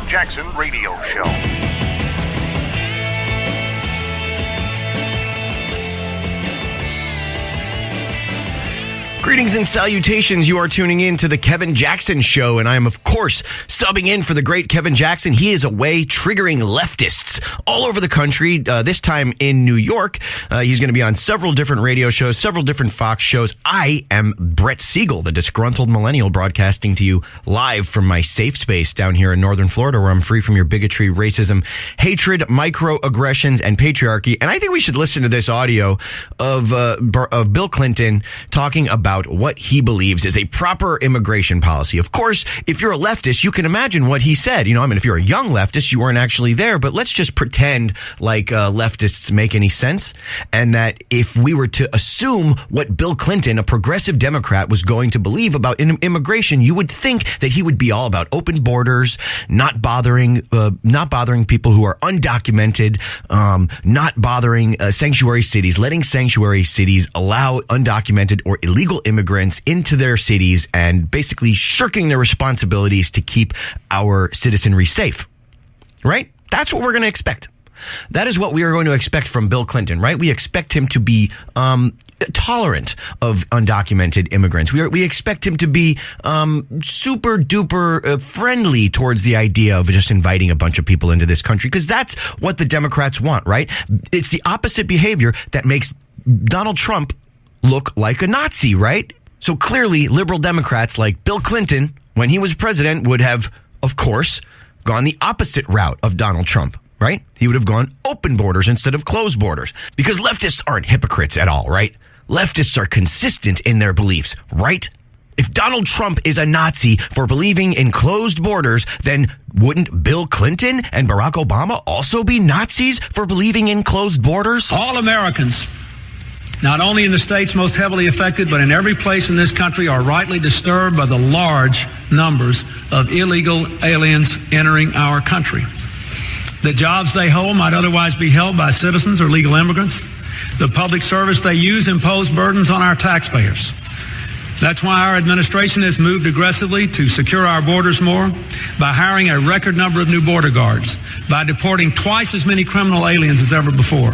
Jackson Radio Show. Greetings and salutations. You are tuning in to the Kevin Jackson Show, and I am, of course, subbing in for the great Kevin Jackson. He is away triggering leftists all over the country, this time in New York. He's going to be on several different radio shows, several different Fox shows. I am Brett Siegel, the Disgruntled Millennial, broadcasting to you live from my safe space down here in northern Florida, where I'm free from your bigotry, racism, hatred, microaggressions, and patriarchy. And I think we should listen to this audio of Bill Clinton talking about what he believes is a proper immigration policy. Of course, if you're a leftist, you can imagine what he said. You know, I mean, if you're a young leftist, you weren't actually there, but let's just pretend like leftists make any sense. And that if we were to assume what Bill Clinton, a progressive Democrat, was going to believe about immigration, you would think that he would be all about open borders, not bothering people who are undocumented, not bothering sanctuary cities, letting sanctuary cities allow undocumented or illegal immigrants into their cities and basically shirking their responsibilities to keep our citizenry safe. Right? That's what we're going to expect. That is what we are going to expect from Bill Clinton, right? We expect him to be tolerant of undocumented immigrants. We expect him to be super duper friendly towards the idea of just inviting a bunch of people into this country, because that's what the Democrats want, right? It's the opposite behavior that makes Donald Trump look like a Nazi, right? So clearly, liberal Democrats like Bill Clinton, when he was president, would have, of course, gone the opposite route of Donald Trump, right? He would have gone open borders instead of closed borders, because leftists aren't hypocrites at all, right? Leftists are consistent in their beliefs, right? If Donald Trump is a Nazi for believing in closed borders, then wouldn't Bill Clinton and Barack Obama also be Nazis for believing in closed borders? All Americans, not only in the states most heavily affected, but in every place in this country, are rightly disturbed by the large numbers of illegal aliens entering our country. The jobs they hold might otherwise be held by citizens or legal immigrants. The public service they use impose burdens on our taxpayers. That's why our administration has moved aggressively to secure our borders more by hiring a record number of new border guards, by deporting twice as many criminal aliens as ever before,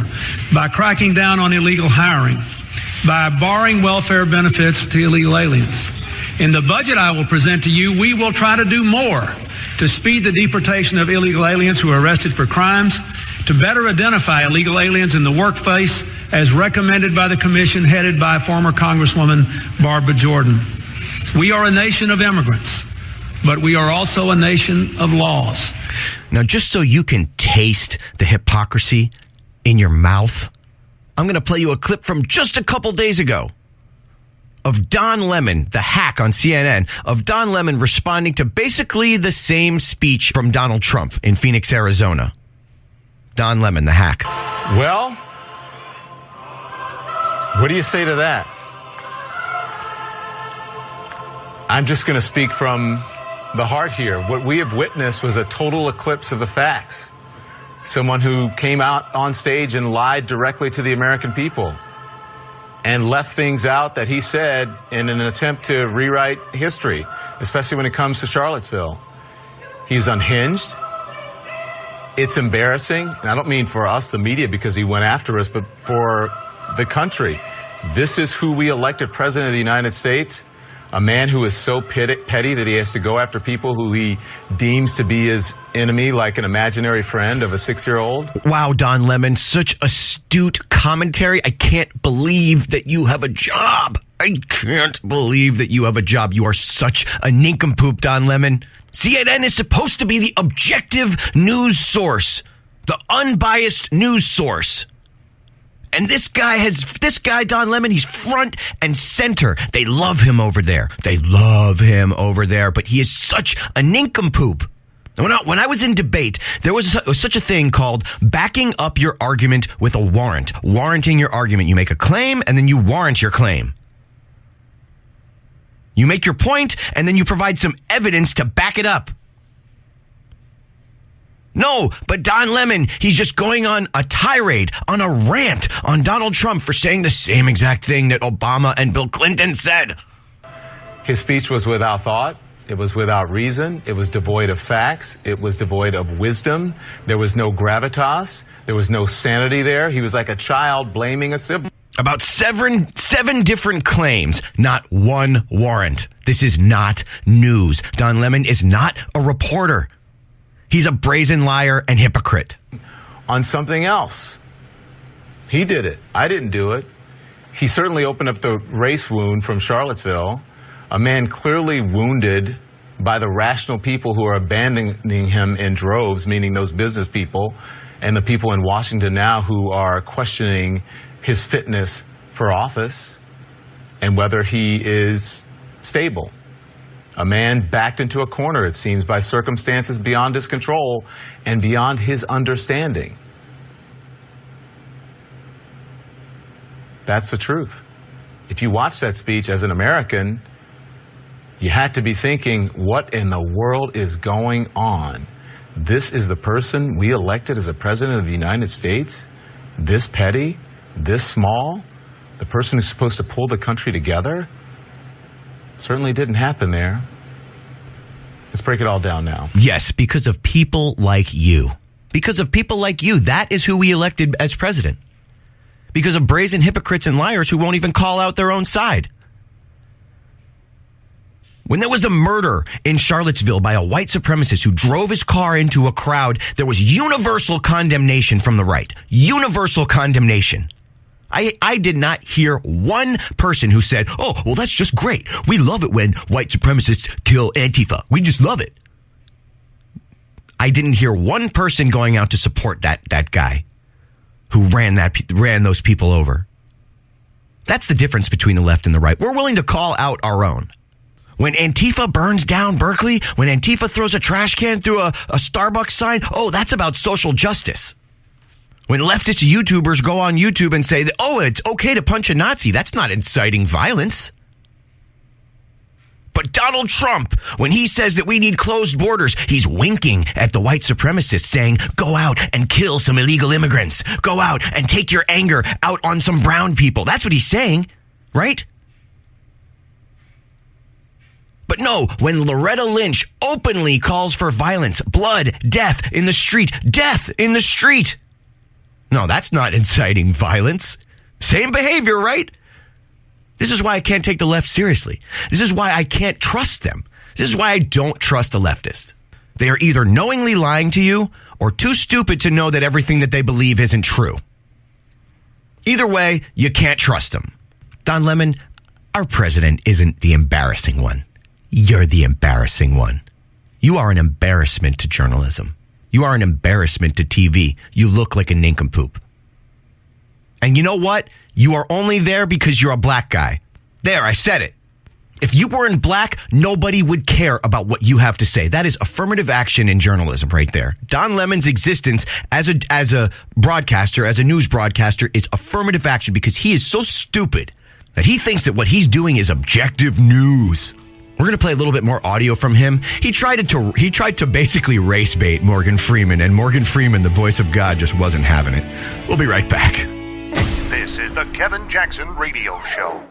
by cracking down on illegal hiring, by barring welfare benefits to illegal aliens. In the budget I will present to you, we will try to do more to speed the deportation of illegal aliens who are arrested for crimes, to better identify illegal aliens in the workplace as recommended by the commission headed by former Congresswoman Barbara Jordan. We are a nation of immigrants, but we are also a nation of laws. Now, just so you can taste the hypocrisy in your mouth, I'm going to play you a clip from just a couple days ago of Don Lemon, the hack on CNN, of Don Lemon responding to basically the same speech from Donald Trump in Phoenix, Arizona. Don Lemon, the hack. Well, what do you say to that? I'm just going to speak from the heart here. What we have witnessed was a total eclipse of the facts. Someone who came out on stage and lied directly to the American people and left things out that he said in an attempt to rewrite history, especially when it comes to Charlottesville. He's unhinged. It's embarrassing, and I don't mean for us, the media, because he went after us, but for the country. This is who we elected president of the United States, a man who is so petty that he has to go after people who he deems to be his enemy, like an imaginary friend of a 6-year-old. Wow, Don Lemon, such astute commentary. I can't believe that you have a job. I can't believe that you have a job. You are such a nincompoop, Don Lemon. CNN is supposed to be the objective news source, the unbiased news source. And this guy, Don Lemon, he's front and center. They love him over there. But he is such a nincompoop. When I was in debate, there was such a thing called backing up your argument with a warrant. Warranting your argument. You make a claim and then you warrant your claim. You make your point, and then you provide some evidence to back it up. No, but Don Lemon, he's just going on a tirade, on a rant on Donald Trump for saying the same exact thing that Obama and Bill Clinton said. His speech was without thought. It was without reason. It was devoid of facts. It was devoid of wisdom. There was no gravitas. There was no sanity there. He was like a child blaming a sibling. About seven different claims, not one warrant. This is not news. Don Lemon is not a reporter. He's a brazen liar and hypocrite. On something else. He did it. I didn't do it. He certainly opened up the race wound from Charlottesville. A man clearly wounded by the rational people who are abandoning him in droves, meaning those business people and the people in Washington now who are questioning his fitness for office and whether he is stable. A man backed into a corner, it seems, by circumstances beyond his control and beyond his understanding. That's the truth. If you watch that speech as an American, you had to be thinking, what in the world is going on? This is the person we elected as a president of the United States? This petty? This small? The person who's supposed to pull the country together? Certainly didn't happen there. Let's break it all down now. Yes, because of people like you. Because of people like you. That is who we elected as president. Because of brazen hypocrites and liars who won't even call out their own side. When there was a murder in Charlottesville by a white supremacist who drove his car into a crowd, there was universal condemnation from the right. Universal condemnation. I did not hear one person who said, oh, well, that's just great. We love it when white supremacists kill Antifa. We just love it. I didn't hear one person going out to support that guy who ran those people over. That's the difference between the left and the right. We're willing to call out our own. When Antifa burns down Berkeley, when Antifa throws a trash can through a Starbucks sign, oh, that's about social justice. When leftist YouTubers go on YouTube and say, that, oh, it's okay to punch a Nazi, that's not inciting violence. But Donald Trump, when he says that we need closed borders, he's winking at the white supremacists saying, go out and kill some illegal immigrants. Go out and take your anger out on some brown people. That's what he's saying, right? But no, when Loretta Lynch openly calls for violence, blood, death in the street, death in the street. No, that's not inciting violence. Same behavior, right? This is why I can't take the left seriously. This is why I can't trust them. This is why I don't trust a leftist. They are either knowingly lying to you or too stupid to know that everything that they believe isn't true. Either way, you can't trust them. Don Lemon, our president isn't the embarrassing one. You're the embarrassing one. You are an embarrassment to journalism. You are an embarrassment to TV. You look like a nincompoop. And you know what? You are only there because you're a black guy. There, I said it. If you weren't black, nobody would care about what you have to say. That is affirmative action in journalism right there. Don Lemon's existence as a broadcaster, as a news broadcaster, is affirmative action because he is so stupid that he thinks that what he's doing is objective news. We're going to play a little bit more audio from him. He tried to basically race bait Morgan Freeman, and Morgan Freeman, the voice of God, just wasn't having it. We'll be right back. This is the Kevin Jackson Radio Show.